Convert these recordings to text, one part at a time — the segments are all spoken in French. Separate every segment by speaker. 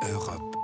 Speaker 1: Europe.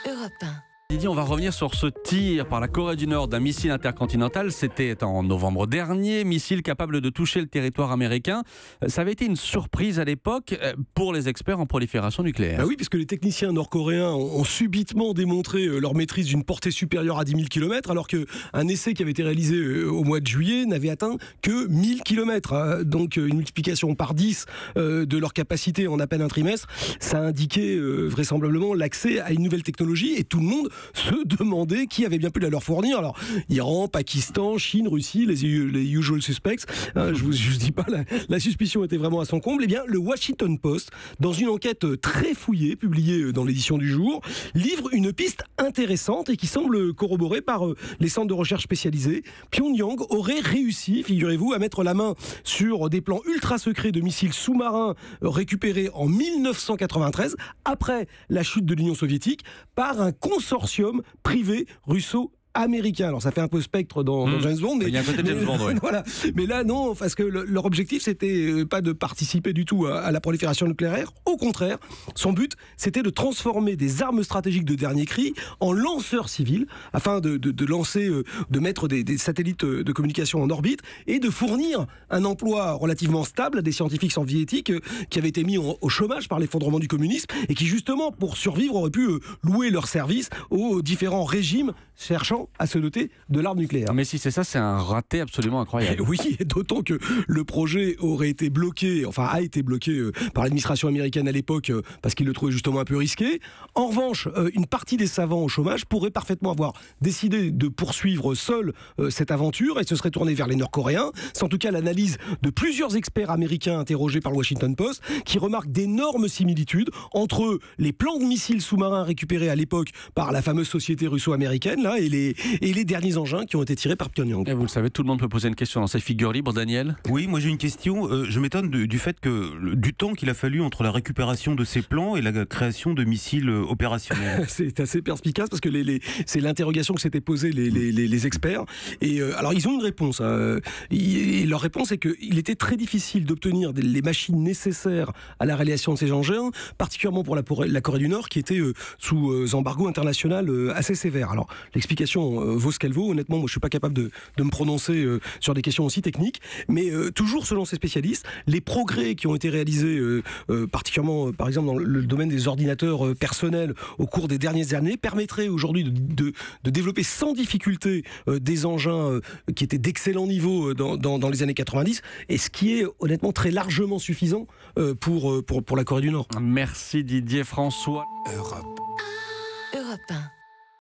Speaker 2: Europe 1.
Speaker 3: Didier, on va revenir sur ce tir par la Corée du Nord d'un missile intercontinental. C'était en novembre dernier, missile capable de toucher le territoire américain. Ça avait été une surprise à l'époque pour les experts en prolifération nucléaire.
Speaker 4: Bah oui, puisque les techniciens nord-coréens ont subitement démontré leur maîtrise d'une portée supérieure à 10 000 km, alors qu'un essai qui avait été réalisé au mois de juillet n'avait atteint que 1000 km. Donc une multiplication par 10 de leur capacité en à peine un trimestre, ça indiquait vraisemblablement l'accès à une nouvelle technologie, et tout le monde se demandait qui avait bien pu la leur fournir. Alors, Iran, Pakistan, Chine, Russie, les usual suspects, je vous dis pas, la suspicion était vraiment à son comble. Eh bien, le Washington Post, dans une enquête très fouillée, publiée dans l'édition du jour, livre une piste intéressante et qui semble corroborée par les centres de recherche spécialisés. Pyongyang aurait réussi, figurez-vous, à mettre la main sur des plans ultra secrets de missiles sous-marins récupérés en 1993, après la chute de l'Union soviétique, par un consortium privé russo-américain. Alors ça fait un peu spectre dans James Bond, mais
Speaker 3: il y a un côté James Bond, oui.
Speaker 4: Voilà. Mais là non, parce que leur objectif c'était pas de participer du tout à la prolifération nucléaire. Au contraire, son but c'était de transformer des armes stratégiques de dernier cri en lanceurs civils, afin de lancer, de mettre des satellites de communication en orbite et de fournir un emploi relativement stable à des scientifiques soviétiques qui avaient été mis au chômage par l'effondrement du communisme et qui justement pour survivre auraient pu louer leurs services aux différents régimes cherchant à se doter de l'arme nucléaire.
Speaker 3: Mais si c'est ça, c'est un raté absolument incroyable.
Speaker 4: Oui, d'autant que le projet aurait été bloqué, enfin a été bloqué par l'administration américaine à l'époque parce qu'il le trouvait justement un peu risqué. En revanche, une partie des savants au chômage pourrait parfaitement avoir décidé de poursuivre seul cette aventure et se serait tourné vers les Nord-Coréens. C'est en tout cas l'analyse de plusieurs experts américains interrogés par le Washington Post qui remarquent d'énormes similitudes entre les plans de missiles sous-marins récupérés à l'époque par la fameuse société russo-américaine là, et les derniers engins qui ont été tirés par Pyongyang.
Speaker 3: Et vous le savez, tout le monde peut poser une question dans cette figure libre. Daniel ?
Speaker 5: Oui, moi j'ai une question. Je m'étonne du fait que du temps qu'il a fallu entre la récupération de ces plans et la création de missiles opérationnels.
Speaker 4: C'est assez perspicace parce que c'est l'interrogation que s'étaient posée les experts. Et alors ils ont une réponse. Et leur réponse est qu'il était très difficile d'obtenir les machines nécessaires à la réalisation de ces engins, particulièrement pour la Corée du Nord qui était sous embargo international assez sévère. Alors l'explication vaut ce qu'elle vaut. Honnêtement, moi je suis pas capable de me prononcer sur des questions aussi techniques, mais toujours selon ces spécialistes, les progrès qui ont été réalisés, particulièrement par exemple dans le domaine des ordinateurs personnels au cours des dernières années, permettraient aujourd'hui de développer sans difficulté des engins qui étaient d'excellent niveau dans les années 90, et ce qui est honnêtement très largement suffisant pour la Corée du Nord.
Speaker 3: Merci Didier. François.
Speaker 1: Europe.
Speaker 2: Europe 1.